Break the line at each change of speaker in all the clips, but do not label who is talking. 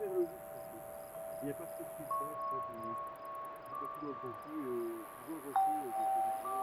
super logique surtout. Il n'y a pas trop de feedback, quoi, j'ai pas tout dans le conflit, tu vois avancer dans ce rythme-là,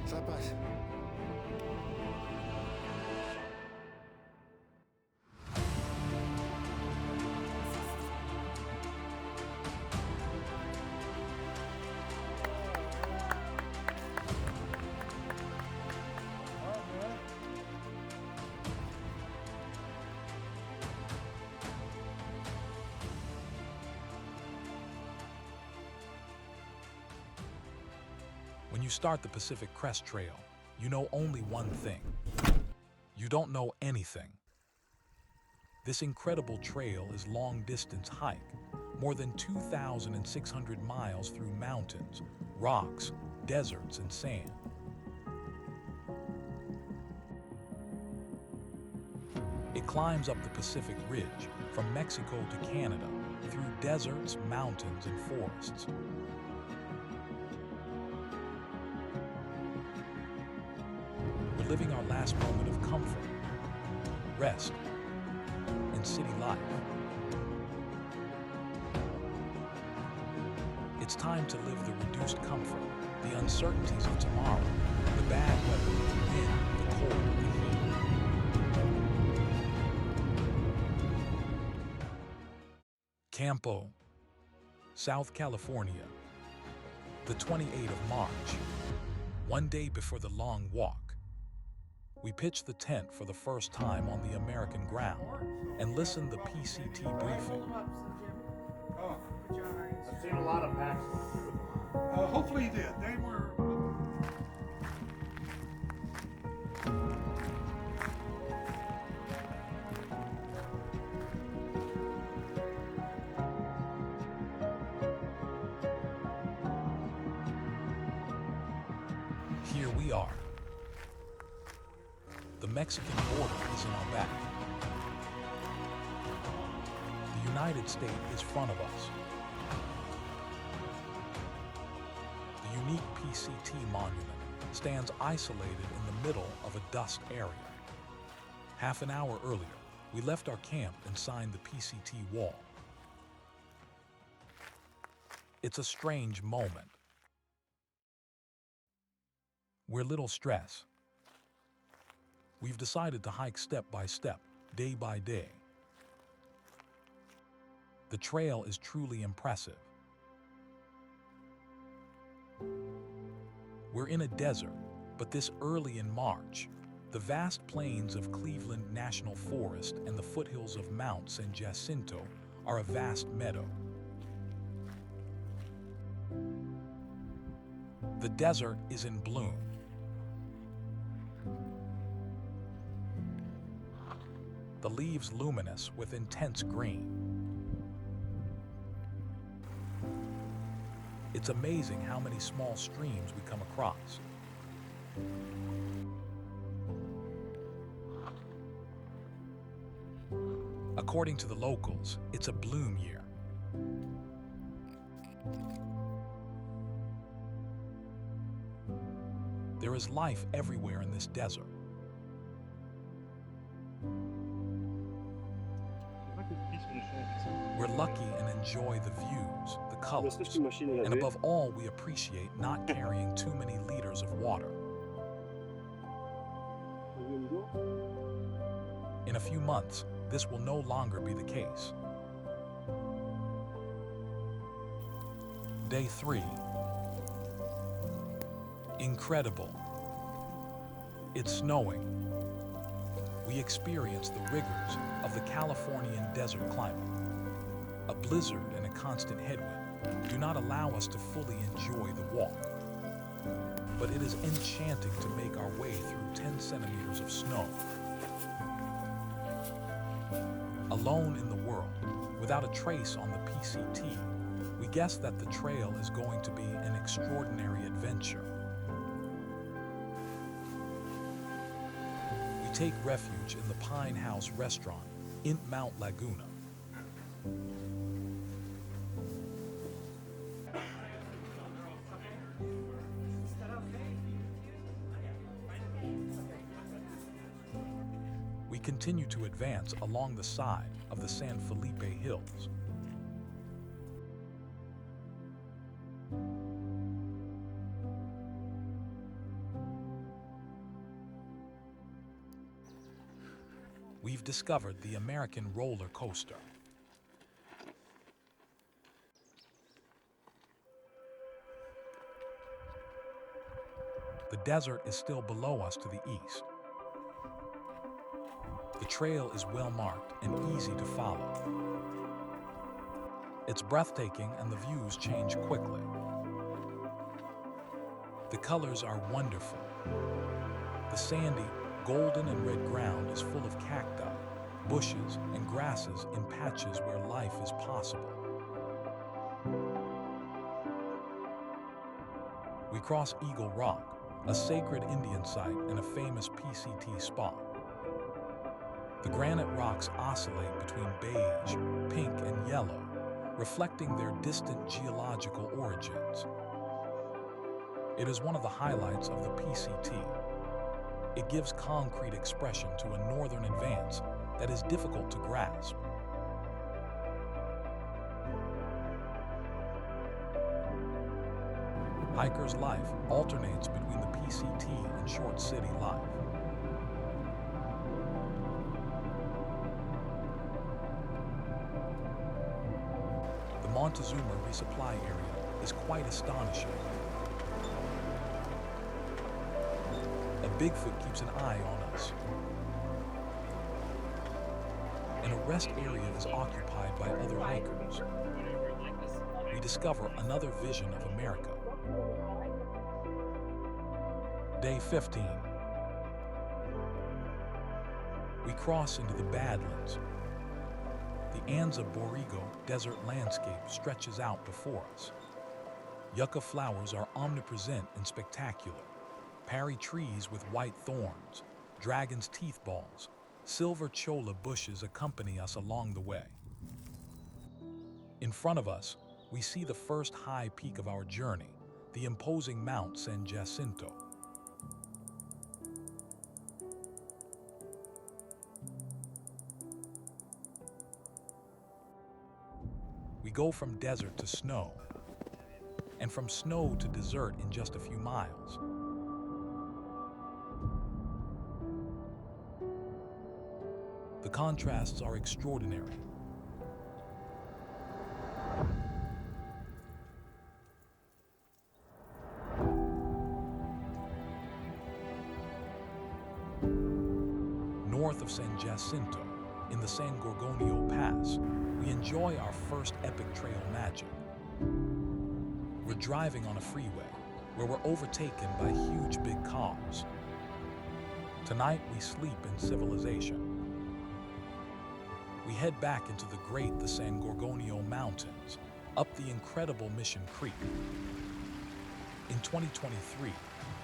Ça passe.
When you start the Pacific Crest Trail, you know only one thing. You don't know anything. This incredible trail is long-distance hike, more than 2,600 miles through mountains, rocks, deserts, and sand. It climbs up the Pacific Ridge, from Mexico to Canada, through deserts, mountains, and forests. We're living our last moment of comfort, rest, and city life. It's time to live the reduced comfort, the uncertainties of tomorrow, the bad weather, the wind, the cold, the heat. Campo, South California, the 28th of March, one day before the long walk. We pitched the tent for the first time on the American ground and listened the PCT briefing.
Oh,
I've seen a lot of packs.
hopefully you did. They were.
Here we are. The Mexican border is in our back. The United States is front of us. The unique PCT monument stands isolated in the middle of a dust area. Half an hour earlier, we left our camp and signed the PCT wall. It's a strange moment. We're a little stressed. We've decided to hike step by step, day by day. The trail is truly impressive. We're in a desert, but this early in March, the vast plains of Cleveland National Forest and the foothills of Mount San Jacinto are a vast meadow. The desert is in bloom. The leaves luminous with intense green. It's amazing how many small streams we come across. According to the locals, it's a bloom year. There is life everywhere in this desert. We're lucky and enjoy the views, the colors, and above all, we appreciate not carrying too many liters of water. In a few months, this will no longer be the case. Day 3. Incredible. It's snowing. We experience the rigors of the Californian desert climate. A blizzard and a constant headwind. do not allow us to fully enjoy the walk. But it is enchanting to make our way through 10 centimeters of snow. Alone in the world, without a trace on the PCT, we guess that the trail is going to be an extraordinary adventure. We take refuge in the Pine House restaurant in Mount Laguna. We continue to advance along the side of the San Felipe Hills. We've discovered the American roller coaster. The desert is still below us to the east. The trail is well marked and easy to follow. It's breathtaking and the views change quickly. The colors are wonderful. The sandy, golden and red ground is full of cacti, bushes, and grasses in patches where life is possible. We cross Eagle Rock, a sacred Indian site and a famous PCT spot. The granite rocks oscillate between beige, pink, and yellow, reflecting their distant geological origins. It is one of the highlights of the PCT. It gives concrete expression to a northern advance that is difficult to grasp. Hiker's life alternates between the PCT and short city life. The Montezuma resupply area is quite astonishing. A Bigfoot keeps an eye on us. And a rest area is occupied by other hikers. We discover another vision of America. Day 15. We cross into the Badlands. The Anza Borrego desert landscape stretches out before us. Yucca flowers are omnipresent and spectacular. Parry trees with white thorns, dragon's teeth balls, silver cholla bushes accompany us along the way. In front of us, we see the first high peak of our journey, the imposing Mount San Jacinto. We go from desert to snow, and from snow to desert in just a few miles. The contrasts are extraordinary. North of San Jacinto, in the San Gorgonio Pass, we enjoy our first epic trail magic. We're driving on a freeway where we're overtaken by huge big cars. Tonight we sleep in civilization. We head back into the San Gorgonio Mountains, up the incredible Mission Creek. In 2023,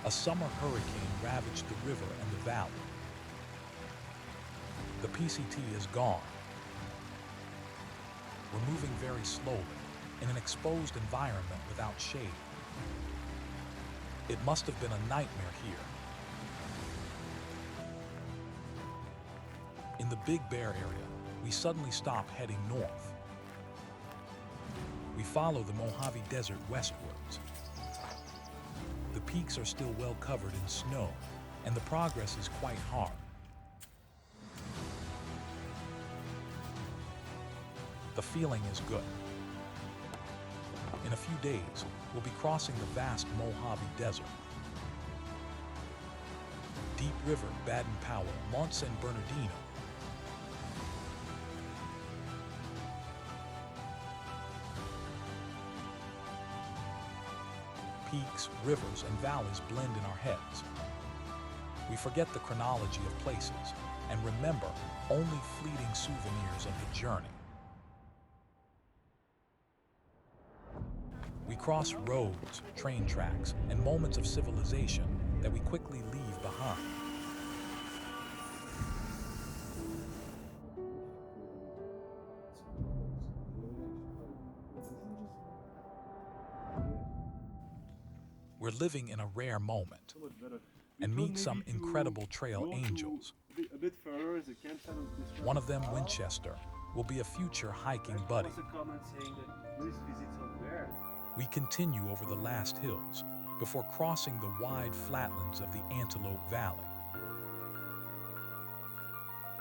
a summer hurricane ravaged the river and the valley. The PCT is gone. We're moving very slowly in an exposed environment without shade. It must have been a nightmare here. In the Big Bear area, we suddenly stop heading north. We follow the Mojave Desert westwards. The peaks are still well covered in snow, and the progress is quite hard. The feeling is good. In a few days, we'll be crossing the vast Mojave Desert. Deep River, Baden-Powell, Mont San Bernardino. Peaks, rivers, and valleys blend in our heads. We forget the chronology of places and remember only fleeting souvenirs of the journey. We cross roads, train tracks, and moments of civilization that we quickly leave behind. We're living in a rare moment and meet some incredible trail angels.
A bit further is the campsite of this trail.
One of them, Winchester, will be a future hiking buddy.
There was a comment saying that Louis visits over there.
We continue over the last hills before crossing the wide flatlands of the Antelope Valley.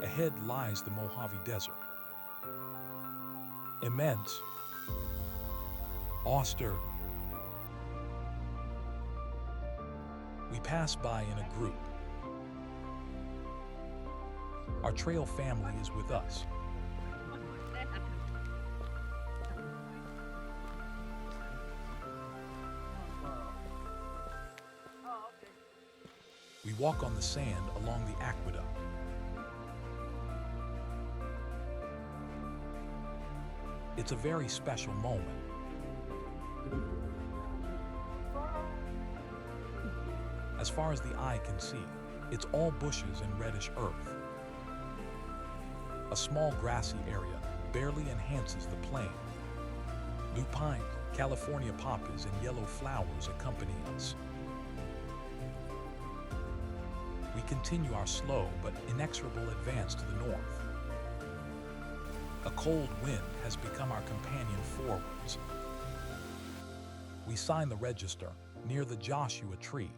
Ahead lies the Mojave Desert. Immense, auster. We pass by in a group. Our trail family is with us. We walk on the sand along the aqueduct. It's a very special moment. As far as the eye can see, it's all bushes and reddish earth. A small grassy area barely enhances the plain. Lupine, California poppies, and yellow flowers accompany us. We continue our slow but inexorable advance to the north. A cold wind has become our companion forwards. We sign the register near the Joshua tree.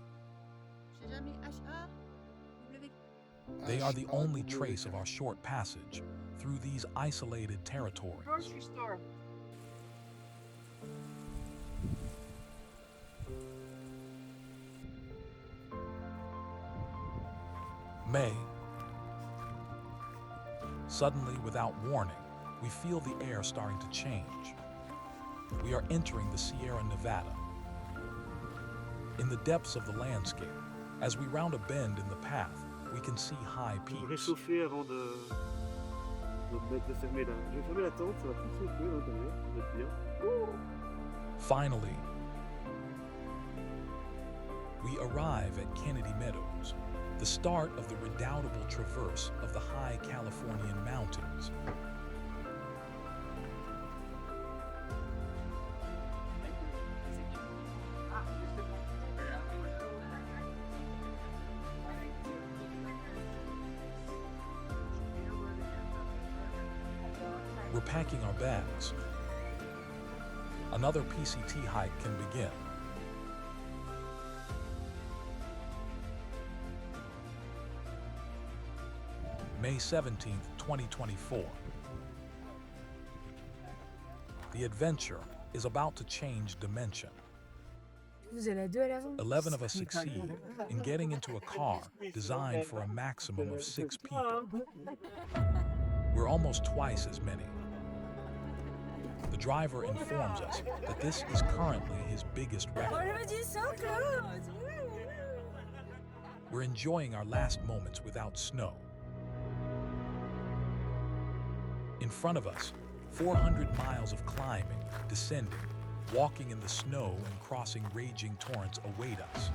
They are the only trace of our short passage through these isolated territories.
Grocery store.
May. Suddenly, without warning, we feel the air starting to change. We are entering the Sierra Nevada. In the depths of the landscape, as we round a bend in the path, we can see high
Je vais me
peaks.
réchauffer avant de fermer là. Je vais fermer la tente, ça va plus chauffer à l'intérieur, ça va être bien.
Finally, we arrive at Kennedy Meadows, the start of the redoubtable traverse of the high Californian mountains. We're packing our bags. Another PCT hike can begin. May 17th, 2024. The adventure is about to change dimension.
Vous avez 2 à l'avant.
11 of us succeed in getting into a car designed for a maximum of 6 people. We're almost twice as many. The driver informs us that this is currently his biggest
Oh,
record.
je me dis so close.
We're enjoying our last moments without snow. In front of us, 400 miles of climbing, descending, walking in the snow and crossing raging torrents await us.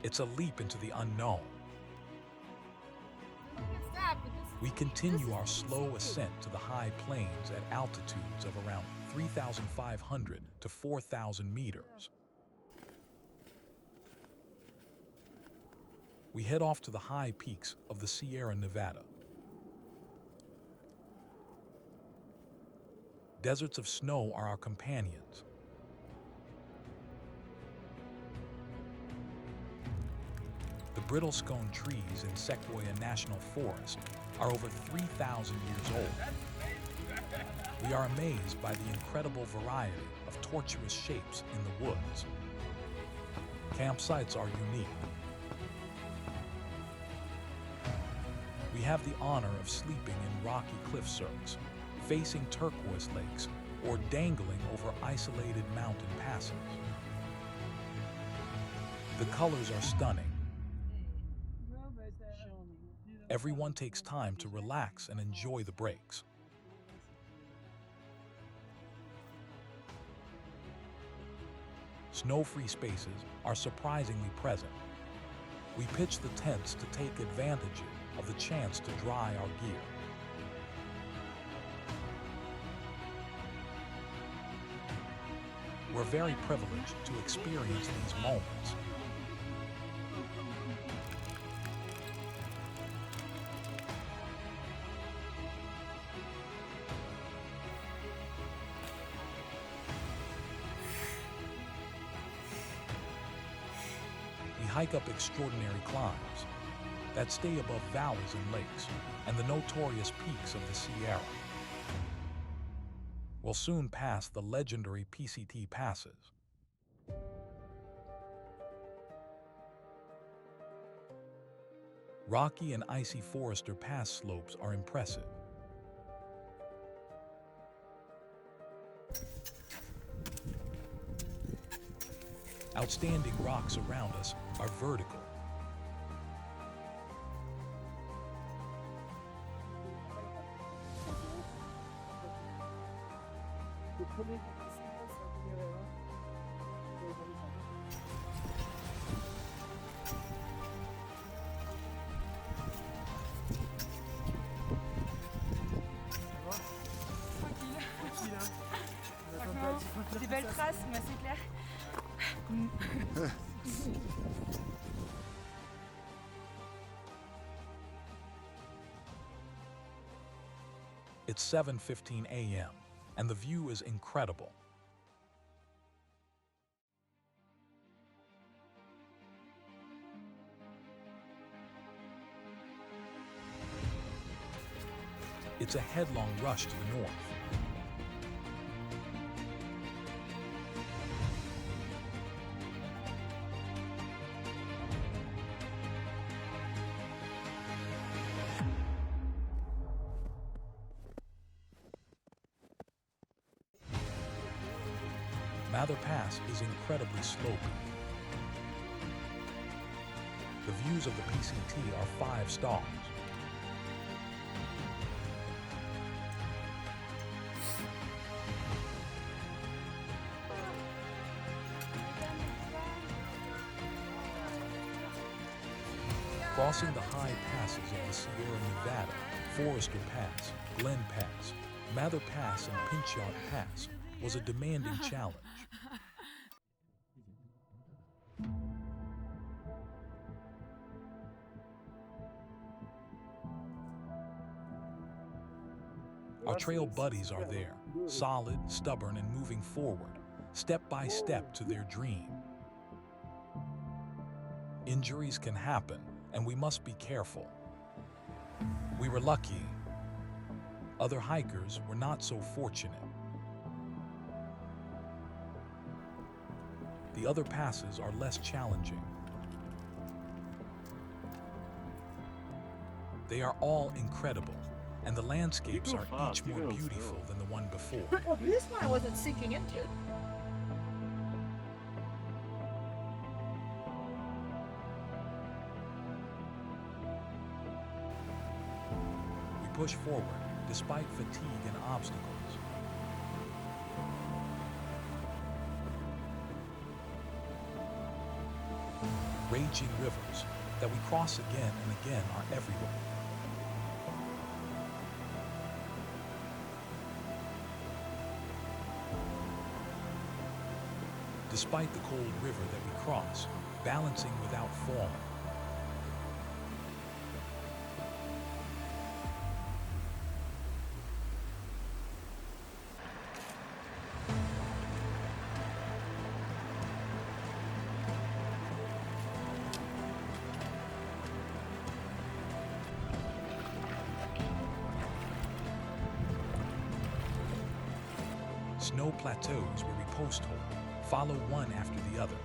It's a leap into the unknown. We continue our slow ascent to the high plains at altitudes of around 3,500 to 4,000 meters. We head off to the high peaks of the Sierra Nevada. Deserts of snow are our companions. The brittle scone trees in Sequoia National Forest are over 3,000 years old. We are amazed by the incredible variety of tortuous shapes in the woods. Campsites are unique. We have the honor of sleeping in rocky cliff cirques, facing turquoise lakes, or dangling over isolated mountain passes. The colors are stunning. Everyone takes time to relax and enjoy the breaks. Snow-free spaces are surprisingly present. We pitch the tents to take advantage of the chance to dry our gear. We're very privileged to experience these moments. We hike up extraordinary climbs that stay above valleys and lakes and the notorious peaks of the Sierra. We'll soon pass the legendary PCT passes. Rocky and icy Forester Pass slopes are impressive. Outstanding rocks around us are vertical.
Des belles traces, mais c'est clair.
It's 7:15 a.m. and the view is incredible. It's a headlong rush to the north. Mather Pass is incredibly slopey. The views of the PCT are 5 stars. Crossing the high passes of the Sierra Nevada, Forester Pass, Glen Pass, Mather Pass, and Pinchot Pass was a demanding challenge. Our trail buddies are there, solid, stubborn, and moving forward, step by step to their dream. Injuries can happen, and we must be careful. We were lucky. Other hikers were not so fortunate. The other passes are less challenging. They are all incredible, and the landscapes are each more beautiful than the one before.
Well, this one I wasn't sinking into.
We push forward, despite fatigue and obstacles. Raging rivers that we cross again and again are everywhere. Despite the cold river that we cross, balancing without falling. Snow plateaus where we post hole, follow one after the other.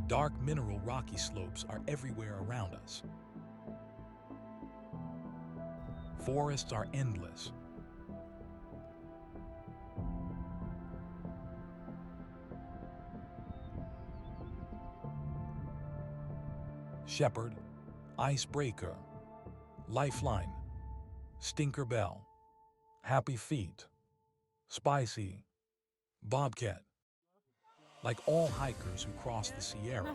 Dark mineral rocky slopes are everywhere around us. Forests are endless. Shepherd, icebreaker, lifeline, stinker bell, happy feet, spicy, bobcat. Like all hikers who cross the Sierra,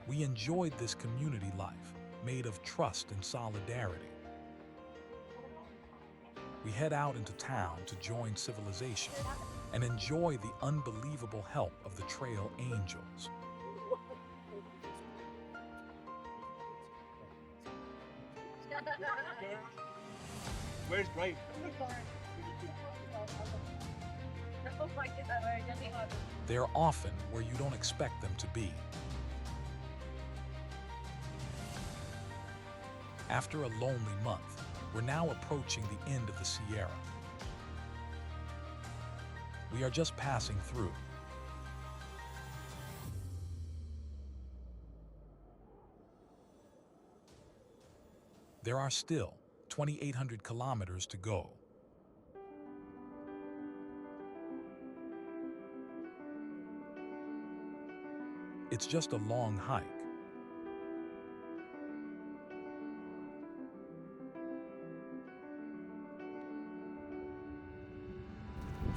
we enjoyed this community life made of trust and solidarity. We head out into town to join civilization and enjoy the unbelievable help of the trail angels.
Where's Bright?
Oh my God.
They're often where you don't expect them to be. After a lonely month, we're now approaching the end of the Sierra. We are just passing through. There are still 2,800 kilometers to go. It's just a long hike.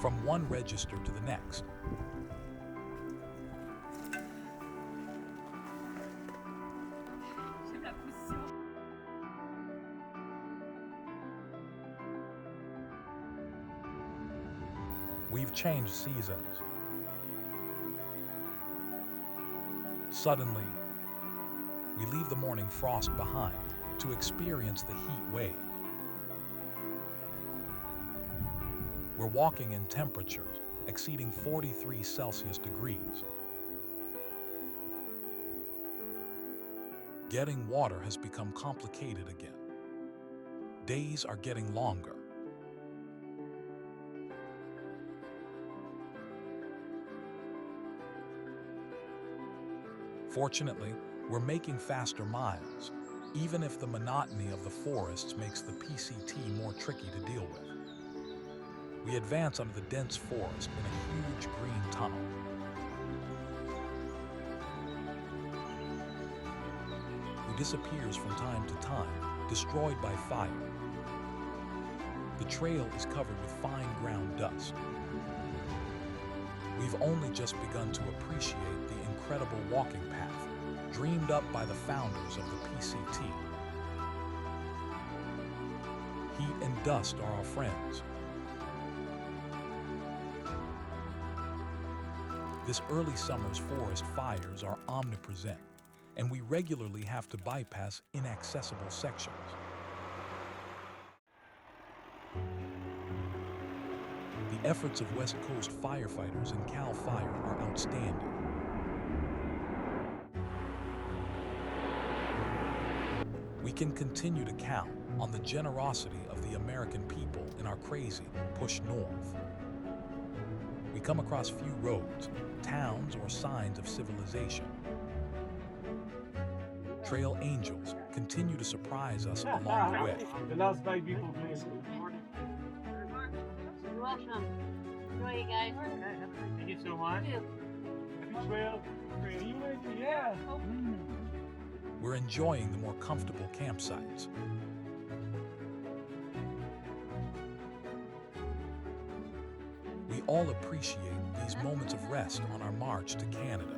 From one register to the next.
J'aime la position.
We've changed seasons. Suddenly, we leave the morning frost behind to experience the heat wave. We're walking in temperatures exceeding 43 Celsius degrees. Getting water has become complicated again. Days are getting longer. Fortunately, we're making faster miles, even if the monotony of the forests makes the PCT more tricky to deal with. We advance under the dense forest in a huge green tunnel. Who disappears from time to time, destroyed by fire. The trail is covered with fine ground dust. We've only just begun to appreciate the incredible walking path dreamed up by the founders of the PCT. Heat and dust are our friends. This early summer's forest fires are omnipresent, and we regularly have to bypass inaccessible sections. The efforts of West Coast firefighters and CAL FIRE are outstanding. We can continue to count on the generosity of the American people in our crazy push north. We come across few roads, towns, or signs of civilization. Trail angels continue to surprise us along the way.
The last 5 people, please.
You're welcome. Enjoy, you guys.
Thank you so much. Happy trail. Yeah.
We're enjoying the more comfortable campsites. We all appreciate these moments of rest on our march to Canada.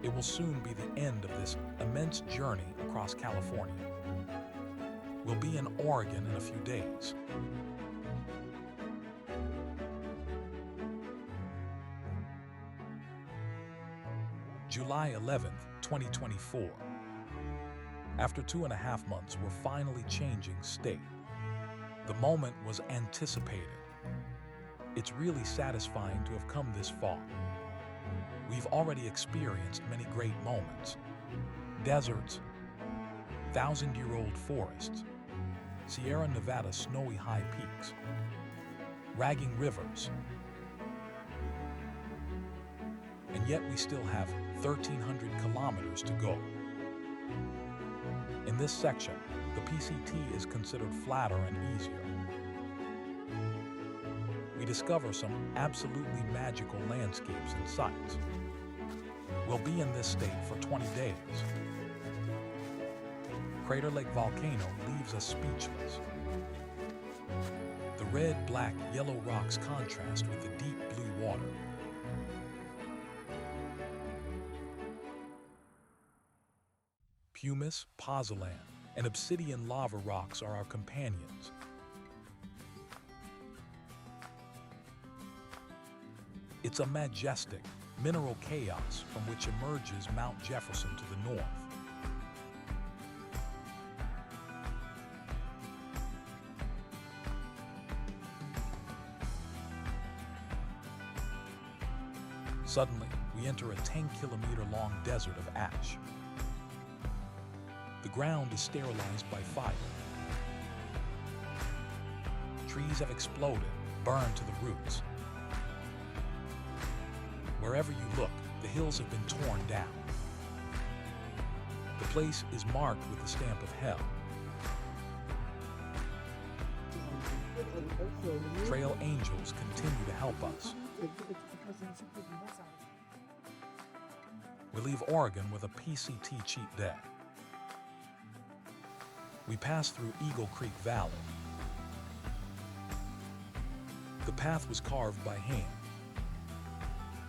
It will soon be the end of this immense journey across California. We'll be in Oregon in a few days. July 11th, 2024. After 2.5 months, we're finally changing state. The moment was anticipated. It's really satisfying to have come this far. We've already experienced many great moments. Deserts, 1,000-year-old forests, Sierra Nevada snowy high peaks, ragging rivers. And yet we still have 1,300 kilometers to go. In this section, the PCT is considered flatter and easier. We discover some absolutely magical landscapes and sights. We'll be in this state for 20 days. Crater Lake volcano leaves us speechless. The red, black, yellow rocks contrast with the deep blue water. Pumice, pozzolan, and obsidian lava rocks are our companions. It's a majestic, mineral chaos from which emerges Mount Jefferson to the north. Suddenly, we enter a 10-kilometer-long desert of ash. The ground is sterilized by fire. Trees have exploded, burned to the roots. Wherever you look, the hills have been torn down. The place is marked with the stamp of hell. Trail angels continue to help us. We leave Oregon with a PCT cheat day. We pass through Eagle Creek Valley. The path was carved by hand.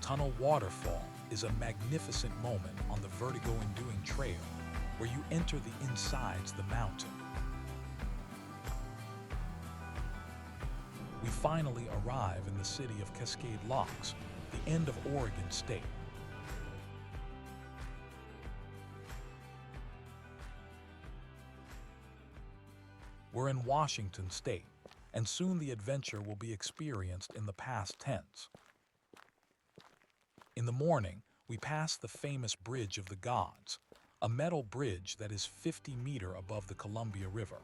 Tunnel Waterfall is a magnificent moment on the vertigo-inducing trail where you enter the insides of the mountain. We finally arrive in the city of Cascade Locks, the end of Oregon State. We're in Washington State, and soon the adventure will be experienced in the past tense. In the morning, we pass the famous Bridge of the Gods, a metal bridge that is 50 meters above the Columbia River.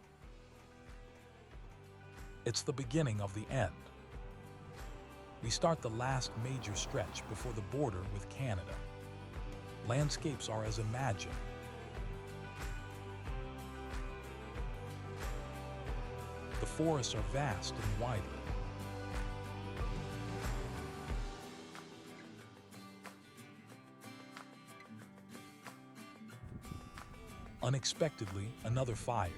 It's the beginning of the end. We start the last major stretch before the border with Canada. Landscapes are as imagined. The forests are vast and widely. Unexpectedly, another fire.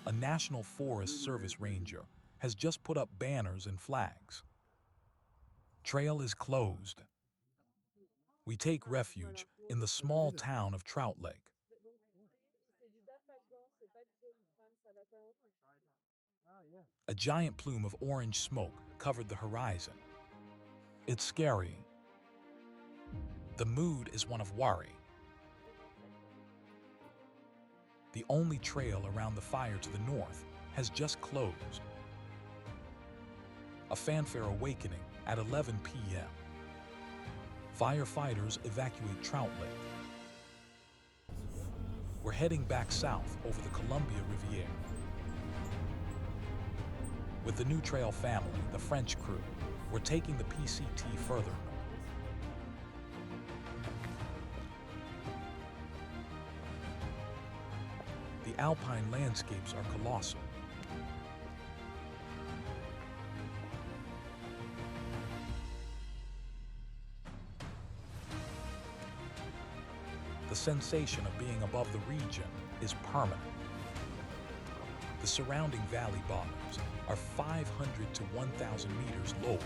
A National Forest Service ranger has just put up banners and flags. Trail is closed. We take refuge in the small town of Trout Lake. A giant plume of orange smoke covered the horizon. It's scary. The mood is one of worry. The only trail around the fire to the north has just closed. A fanfare awakening at 11 p.m. Firefighters evacuate Trout Lake. We're heading back south over the Columbia Riviera. With the new trail family, the French crew, we're taking the PCT further north. The alpine landscapes are colossal. The sensation of being above the region is permanent. The surrounding valley bottoms are 500 to 1,000 meters lower.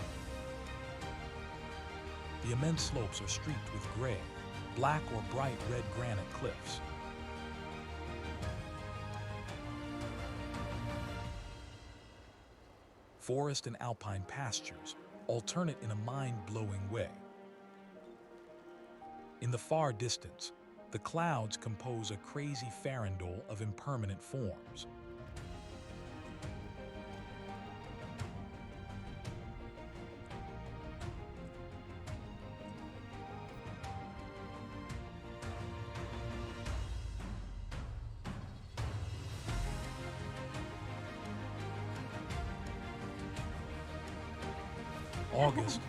The immense slopes are streaked with gray, black or bright red granite cliffs. Forest and alpine pastures alternate in a mind-blowing way. In the far distance, the clouds compose a crazy farandole of impermanent forms. August.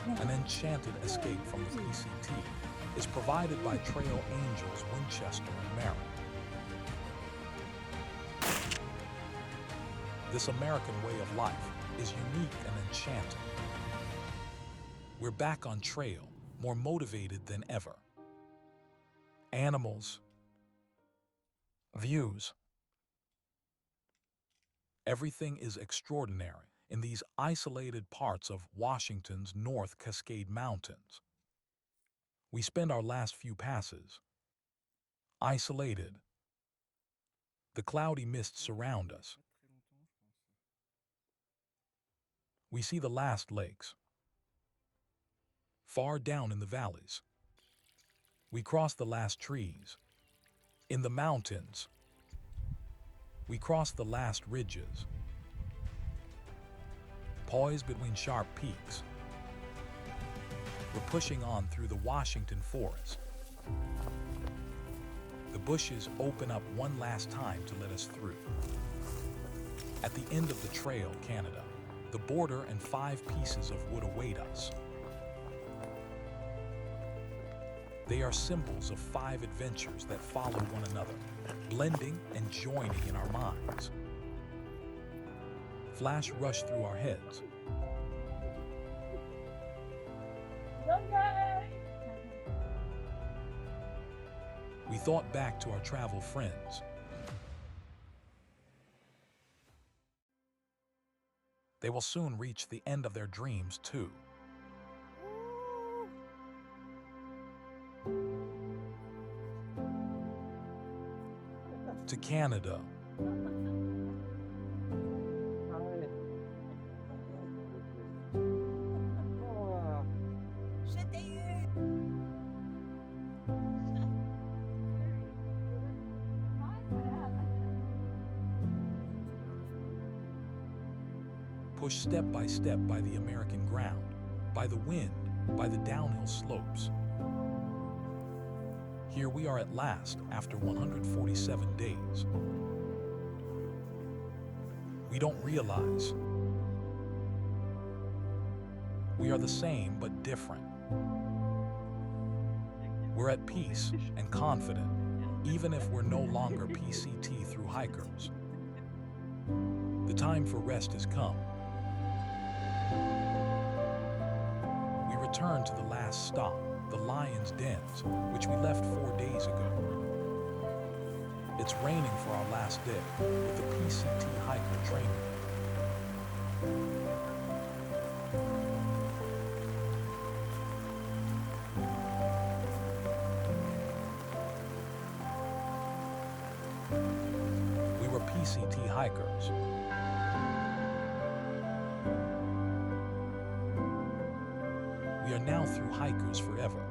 an enchanted escape from the PCT, is provided by Trail Angels Winchester and Merritt. This American way of life is unique and enchanting. We're back on trail, more motivated than ever. Animals, views, everything is extraordinary in these isolated parts of Washington's North Cascade Mountains. We spend our last few passes isolated. The cloudy mists surround us. We see the last lakes. Far down in the valleys, we cross the last trees. In the mountains, we cross the last ridges. Poised between sharp peaks, we're pushing on through the Washington forest. The bushes open up one last time to let us through. At the end of the trail, Canada, the border and 5 pieces of wood await us. They are symbols of 5 adventures that follow one another, blending and joining in our minds. Flash rush through our heads. We thought back to our travel friends. They will soon reach the end of their dreams too. To Canada. Pushed step by the American ground, by the wind, by the downhill slopes. Here we are at last after 147 days. We don't realize we are the same but different. We're at peace and confident, even if we're no longer PCT through hikers. The time for rest has come. We return to the last stop, the Lion's Dens, which we left 4 days ago. It's raining for our last day with the PCT hiker training. We were PCT hikers. We are now through hikers forever.